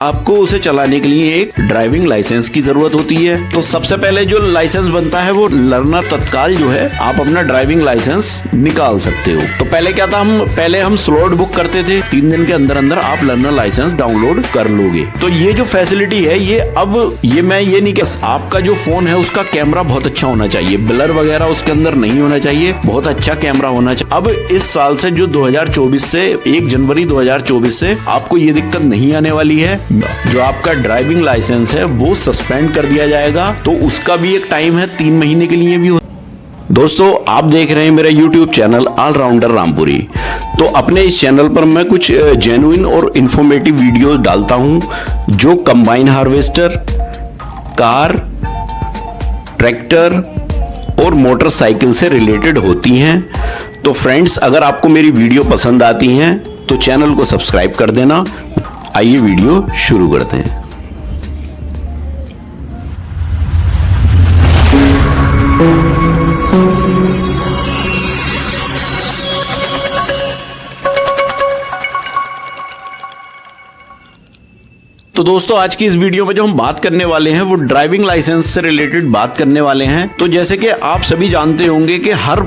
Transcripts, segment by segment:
आपको उसे चलाने के लिए एक ड्राइविंग लाइसेंस की जरूरत होती है। तो सबसे पहले जो लाइसेंस बनता है वो लर्नर तत्काल जो है आप अपना ड्राइविंग लाइसेंस निकाल सकते हो। तो पहले क्या था, पहले हम स्लॉट बुक करते थे, 3 दिन के अंदर अंदर आप लर्नर लाइसेंस डाउनलोड कर लोगे। तो ये जो फैसिलिटी है ये मैं ये नहीं कह, आपका जो फोन है उसका कैमरा बहुत अच्छा होना चाहिए, ब्लर वगैरह उसके अंदर नहीं होना चाहिए, बहुत अच्छा कैमरा होना चाहिए। अब इस साल से जो 2024 से 1 जनवरी 2024 से आपको ये दिक्कत नहीं आने वाली है। जो आपका ड्राइविंग लाइसेंस है वो सस्पेंड कर दिया जाएगा, तो उसका भी एक टाइम है, 3 महीने के लिए भी। दोस्तों आप देख रहे हैं मेरा YouTube चैनल ऑलराउंडर रामपुरी। तो अपने इस चैनल पर मैं कुछ जेन्युइन और इंफॉर्मेटिव वीडियोस डालता हूं जो कंबाइन हार्वेस्टर, कार, ट्रैक्टर और मोटरसाइकिल से रिलेटेड होती हैं। तो फ्रेंड्स, अगर आपको मेरी वीडियो पसंद आती हैं तो चैनल को सब्सक्राइब कर देना। आइए वीडियो शुरू करते हैं। तो दोस्तों आज की इस वीडियो में जो हम बात करने वाले हैं वो ड्राइविंग लाइसेंस से रिलेटेड बात करने वाले हैं। तो जैसे कि आप सभी जानते होंगे कि हर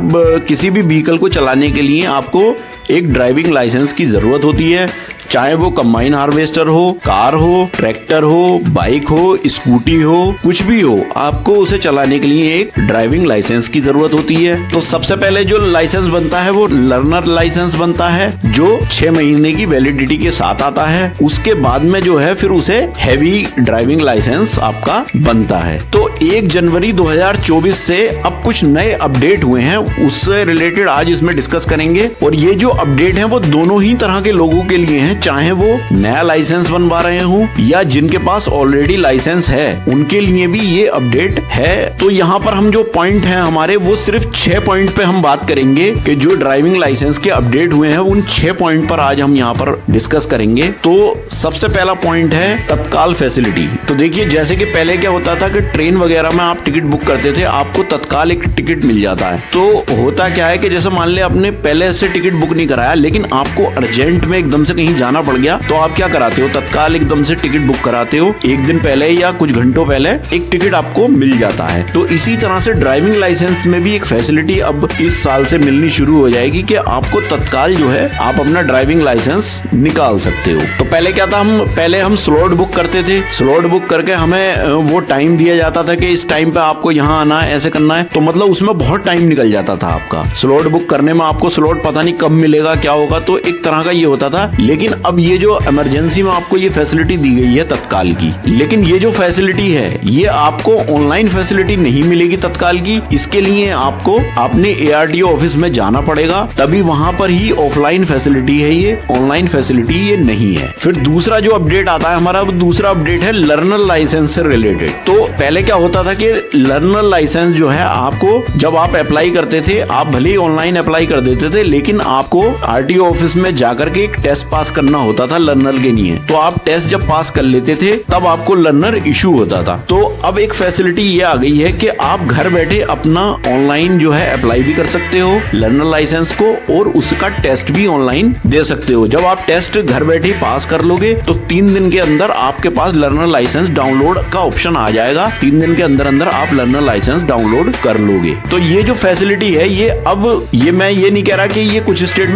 किसी भी व्हीकल को चलाने के लिए आपको एक ड्राइविंग लाइसेंस की जरूरत होती है, चाहे वो कंबाइन हार्वेस्टर हो, कार हो, ट्रैक्टर हो, बाइक हो, स्कूटी हो, कुछ भी हो, आपको उसे चलाने के लिए एक ड्राइविंग लाइसेंस की जरूरत होती है। तो सबसे पहले जो लाइसेंस बनता है वो लर्नर लाइसेंस बनता है, जो 6 महीने की वैलिडिटी के साथ आता है। उसके बाद में जो है फिर उसे हैवी ड्राइविंग लाइसेंस आपका बनता है। तो 1 जनवरी 2024 से अब कुछ नए अपडेट हुए हैं, उससे रिलेटेड आज इसमें डिस्कस करेंगे। और ये जो अपडेट है वो दोनों ही तरह के लोगों के लिए हैं, चाहे वो नया लाइसेंस बनवा रहे हो या जिनके पास ऑलरेडी लाइसेंस है, उनके लिए भी ये अपडेट है। तो यहाँ पर हम जो पॉइंट हैं हमारे वो सिर्फ 6 पॉइंट पे हम बात करेंगे कि जो ड्राइविंग लाइसेंस के अपडेट हुए हैं उन 6 पॉइंट पर आज हम यहाँ पर डिस्कस करेंगे। तो सबसे पहला पॉइंट है तत्काल फैसिलिटी। तो देखिए, जैसे कि पहले क्या होता था कि ट्रेन वगैरह में आप टिकट बुक करते थे, आपको तत्काल एक टिकट मिल जाता है। तो होता क्या है कि जैसे मान ले आपने पहले से टिकट बुक नहीं कराया, लेकिन आपको अर्जेंट में एकदम से कहीं जाना पड़ गया, तो आप क्या कराते हो, तत्काल एकदम से टिकट बुक कराते हो, 1 दिन पहले या कुछ घंटों पहले एक टिकट आपको मिल जाता है। तो इसी तरह से ड्राइविंग लाइसेंस में भी एक फैसिलिटी अब इस साल से मिलनी शुरू हो जाएगी कि आपको तत्काल जो है आप अपना ड्राइविंग लाइसेंस निकाल सकते हो। तो पहले क्या था, पहले हम स्लॉट बुक करते थे, स्लॉट बुक करके हमें वो टाइम दिया जाता था कि इस टाइम पे आपको यहाँ आना है, ऐसे करना है। तो मतलब उसमें बहुत टाइम निकल जाता था आपका स्लॉट बुक करने में, आपको स्लॉट पता नहीं कब मिलेगा, क्या होगा। तो एक तरह का ये होता था। लेकिन अब ये जो इमरजेंसी में आपको ये फैसिलिटी दी गई है तत्काल की, लेकिन ये जो फैसिलिटी है ये आपको ऑनलाइन फैसिलिटी नहीं मिलेगी तत्काल की। इसके लिए आपको अपने ARTO ऑफिस में जाना पड़ेगा, तभी वहां पर ही ऑफलाइन फैसिलिटी है, ये ऑनलाइन फैसिलिटी ये नहीं है। फिर दूसरा जो अपडेट आता है हमारा, दूसरा अपडेट है लर्नर लाइसेंस से रिलेटेड। तो पहले क्या होता था कि लर्नर लाइसेंस जो है आपको जब आप अप्लाई करते थे, आप भले ही ऑनलाइन अप्लाई कर देते थे, लेकिन आपको RTO ऑफिस में जाकर के एक टेस्ट पास करना होता था लर्नर के लिए। तो आप टेस्ट जब पास कर लेते थे तब आपको लर्नर इशू होता था। तो अब एक फैसिलिटी ये आ गई है कि आप घर बैठे अपना ऑनलाइन जो है अप्लाई भी कर सकते हो लर्नर लाइसेंस को, और उसका टेस्ट भी ऑनलाइन दे सकते हो। जब आप टेस्ट घर बैठे पास कर लोगे तो 3 दिन के अंदर आपके पास लर्नर लाइसेंस डाउनलोड का ऑप्शन आ जाएगा। 3 दिन के अंदर अंदर आप लर्नर लाइसेंस डाउनलोड कर लोगे। तो ये जो फैसिलिटी है ये मैं ये नहीं कह रहा कि ये कुछ स्टेट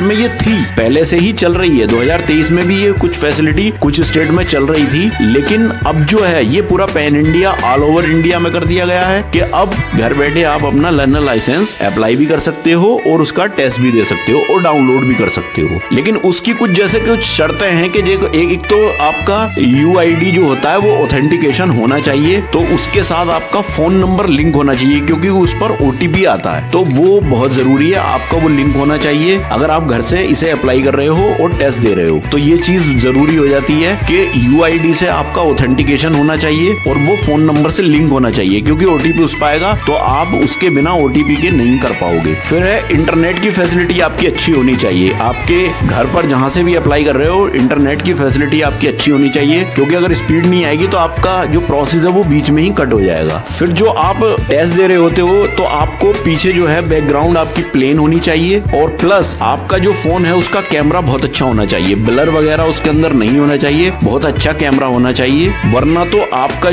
में ये थी, पहले से ही चल रही है। 2023 में भी ये कुछ फैसिलिटी कुछ स्टेट में चल रही थी, लेकिन अब जो है ये पूरा pan India, all over India में कर दिया गया है कि अब घर बैठे आप अपना लर्नर लाइसेंस अप्लाई भी कर सकते हो और उसका टेस्ट भी दे सकते हो और डाउनलोड भी कर सकते हो। लेकिन उसकी कुछ जैसे कुछ शर्तें हैं कि एक तो आपका UID जो होता है वो ऑथेंटिकेशन होना चाहिए, तो उसके साथ आपका फोन नंबर लिंक होना चाहिए, क्योंकि उस पर OTP आता है, तो वो बहुत जरूरी है, आपका वो लिंक होना चाहिए अगर आप घर से इसे अप्लाई कर रहे हो और टेस्ट दे रहे हो। तो ये चीज जरूरी हो जाती है कि UID से आपका ऑथेंटिकेशन होना चाहिए और वो फोन नंबर से लिंक होना चाहिए, क्योंकि OTP उस पाएगा तो आप उसके बिना OTP के नहीं कर पाओगे। फिर है इंटरनेट की फैसिलिटी आपकी अच्छी होनी चाहिए, आपके घर पर जहां से भी अप्लाई कर रहे हो इंटरनेट की फैसिलिटी आपकी अच्छी होनी चाहिए, क्योंकि अगर स्पीड नहीं आएगी तो आपका जो प्रोसेस है वो बीच में ही कट हो जाएगा। फिर जो आप टेस्ट दे रहे होते हो तो आपको पीछे जो है बैकग्राउंड आपकी प्लेन होनी चाहिए, और प्लस आपका जो फोन है उसका कैमरा बहुत अच्छा होना चाहिए, ब्लर वगैरह उसके अंदर नहीं होना चाहिए, बहुत अच्छा कैमरा होना चाहिए, वरना तो आपका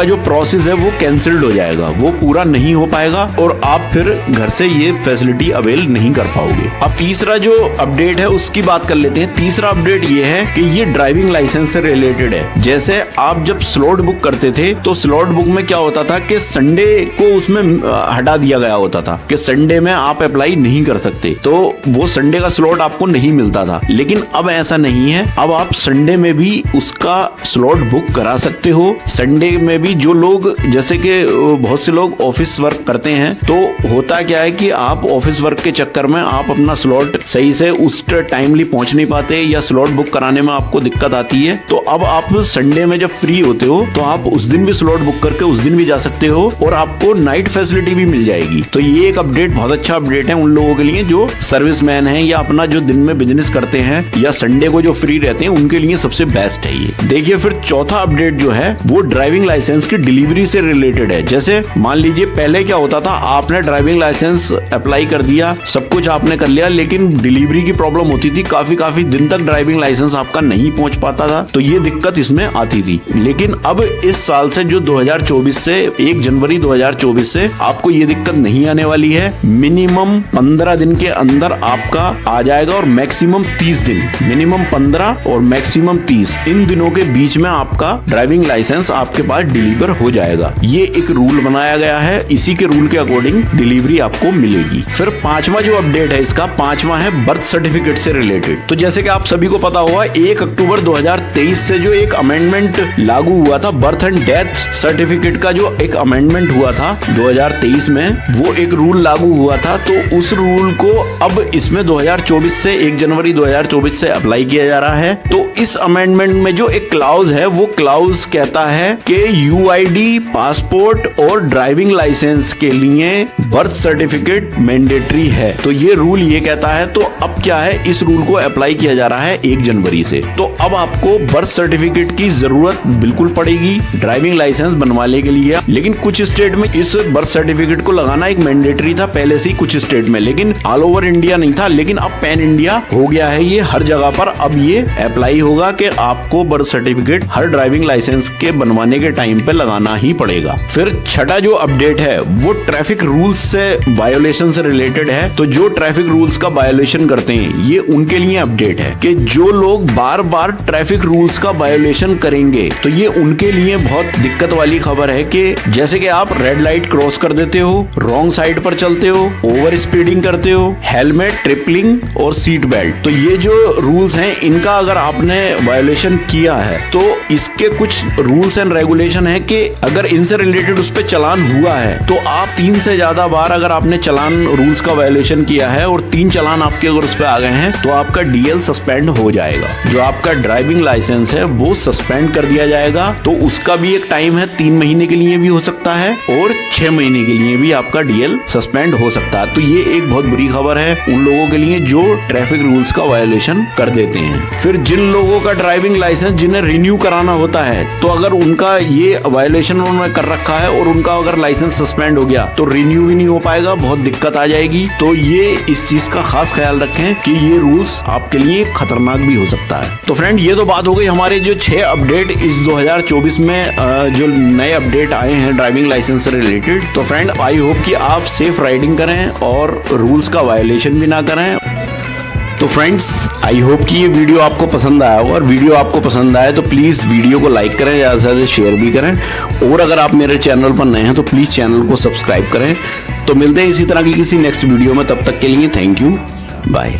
जो प्रोसेस है वो कैंसिल्ड हो जाएगा, वो पूरा नहीं हो पाएगा और आप फिर घर से ये फैसिलिटी अवेल नहीं कर पाओगे। अब तीसरा जो अपडेट है उसकी बात कर लेते हैं। तीसरा अपडेट ये है कि ये ड्राइविंग लाइसेंस से रिलेटेड है। जैसे आप जब स्लॉट बुक करते थे तो स्लॉट बुक में क्या होता था कि संडे को उसमें हटा दिया गया होता था कि संडे में आप अप्लाई नहीं कर सकते, तो वो संडे का स्लॉट आपको नहीं मिलता था। लेकिन अब ऐसा नहीं है, अब आप संडे में भी उसका स्लॉट बुक करा सकते हो। संडे में भी जो लोग, जैसे कि बहुत से लोग ऑफिस वर्क करते हैं, तो होता क्या है कि आप ऑफिस वर्क के चक्कर में आप अपना स्लॉट सही से उस टाइमली पहुंच नहीं पाते या स्लॉट बुक कराने में आपको दिक्कत आती है। तो अब आप संडे में जब फ्री होते हो तो आप उस दिन भी स्लॉट बुक करके उस दिन भी जा सकते हो और आपको नाइट फैसिलिटी भी मिल जाएगी। तो ये एक अपडेट, बहुत अच्छा अपडेट है उन लोगों के लिए जो सर्विसमैन है या अपना जो दिन में बिजनेस करते हैं या संडे को जो फ्री रहते हैं, उनके लिए सबसे बेस्ट है ये। देखिए फिर चौथा अपडेट जो है वो ड्राइविंग लाइसेंस की डिलीवरी से रिलेटेड है। जैसे मान लीजिए पहले क्या होता था, आपने ड्राइविंग लाइसेंस अप्लाई कर दिया, सब कुछ आपने कर लिया, लेकिन डिलीवरी की प्रॉब्लम होती थी, काफी दिन तक ड्राइविंग लाइसेंस आपका नहीं पहुंच पाता था, तो ये दिक्कत इसमें आती थी। लेकिन अब इस साल से जो 2024 से 1 जनवरी 2024 से आपको ये दिक्कत नहीं आने वाली है। मिनिमम 15 दिन के अंदर आपका आ जाएगा और मैक्सिमम 30 दिन, मिनिमम 15 और मैक्सिमम 30, इन दिनों के बीच में आपका ड्राइविंग लाइसेंस आपके पास डिलीवर हो जाएगा। ये एक रूल बनाया गया है, इसी के रूल के अकॉर्डिंग डिलीवरी आपको मिलेगी। फिर पांचवा जो अपडेट है इसका, पांचवा है बर्थ सर्टिफिकेट से रिलेटेड। तो जैसे कि आप सभी को पता होगा 1 अक्टूबर 2023 से जो एक अमेंडमेंट लागू हुआ था, बर्थ एंड डेथ सर्टिफिकेट का जो एक अमेंडमेंट हुआ था 2023 में, वो एक रूल लागू हुआ था। तो उस रूल को अब इसमें 2024 से 1 जनवरी 2024 से अप्लाई किया जा रहा है। तो इस अमेंडमेंट में जो एक क्लाउज है, वो क्लाउज कहता है कि यूआईडी, पासपोर्ट और ड्राइविंग लाइसेंस के लिए बर्थ सर्टिफिकेट मैंडेटरी है। तो ये रूल ये कहता है। तो अब क्या है, इस रूल को अप्लाई किया जा रहा है 1 जनवरी से। तो अब आपको बर्थ सर्टिफिकेट की जरूरत बिल्कुल पड़ेगी ड्राइविंग लाइसेंस बनवाने के लिए। लेकिन कुछ स्टेट में इस बर्थ सर्टिफिकेट को लगाना एक मैंडेटरी था पहले से ही कुछ स्टेट में, लेकिन ऑल ओवर इंडिया नहीं था। लेकिन अब पैन इंडिया हो गया है ये हर जगह पर। अब ये अप्लाई होगा कि आपको बर्थ सर्टिफिकेट हर ड्राइविंग लाइसेंस के बनवाने के टाइम पे लगाना ही पड़ेगा। फिर छठा जो अपडेट है वो ट्रैफिक रूल्स से वायोलेशन से रिलेटेड है। तो जो ट्रैफिक रूल्स का वायोलेशन करते हैं, ये उनके लिए अपडेट है कि जो लोग बार बार ट्रैफिक रूल्स का वायोलेशन करेंगे, तो ये उनके लिए बहुत दिक्कत वाली खबर है कि जैसे कि आप रेड लाइट क्रॉस कर देते हो, रॉन्ग साइड पर चलते हो, ओवर स्पीडिंग करते हो, हेलमेट, ट्रिपलिंग और सीट बेल्ट, तो ये जो रूल्स हैं इनका अगर आपने वायोलेशन किया है तो इसके कुछ रूल्स एंड रेगुलेशन है कि अगर इनसे रिलेटेड उस पर चलान हुआ है तो आप 3 से ज्यादा बार अगर आपने चलान रूल्स का वायोलेशन किया है और 3 चलान आपके अगर उस पर आ गए हैं तो आपका डीएल सस्पेंड हो जाएगा। जो आपका ड्राइविंग लाइसेंस है वो सस्पेंड कर दिया जाएगा। तो उसका भी एक टाइम है, 3 महीने के लिए भी हो सकता है और 6 महीने के लिए भी आपका डीएल सस्पेंड हो सकता है। तो ये एक बहुत बुरी खबर है उन लोगों के लिए जो ट्रैफिक रूल्स का वायोलेशन कर देते हैं। फिर जिन लोगों का ड्राइविंग लाइसेंस जिन्हें रिन्यू कराना होता है, तो अगर उनका ये वायोलेशन उन्होंने कर रखा है और उनका अगर लाइसेंस सस्पेंड हो गया तो रिन्यू भी नहीं हो पाएगा, बहुत दिक्कत आ जाएगी। तो ये इस चीज का खास ख्याल रखें कि ये रूल्स आपके लिए खतरनाक भी हो सकता है। तो फ्रेंड, ये तो बात हो गई हमारे जो 6 अपडेट इस 2024 में जो नए अपडेट आए हैं ड्राइविंग लाइसेंस से रिलेटेड। तो फ्रेंड, आई होप कि आप सेफ राइडिंग करें और रूल्स का वायोलेशन भी ना करें। तो फ्रेंड्स, आई होप कि ये वीडियो आपको पसंद आया होगा और वीडियो आपको पसंद आए तो प्लीज़ वीडियो को लाइक करें, ज़्यादा से ज़्यादा शेयर भी करें और अगर आप मेरे चैनल पर नए हैं तो प्लीज़ चैनल को सब्सक्राइब करें। तो मिलते हैं इसी तरह की किसी नेक्स्ट वीडियो में, तब तक के लिए थैंक यू, बाय।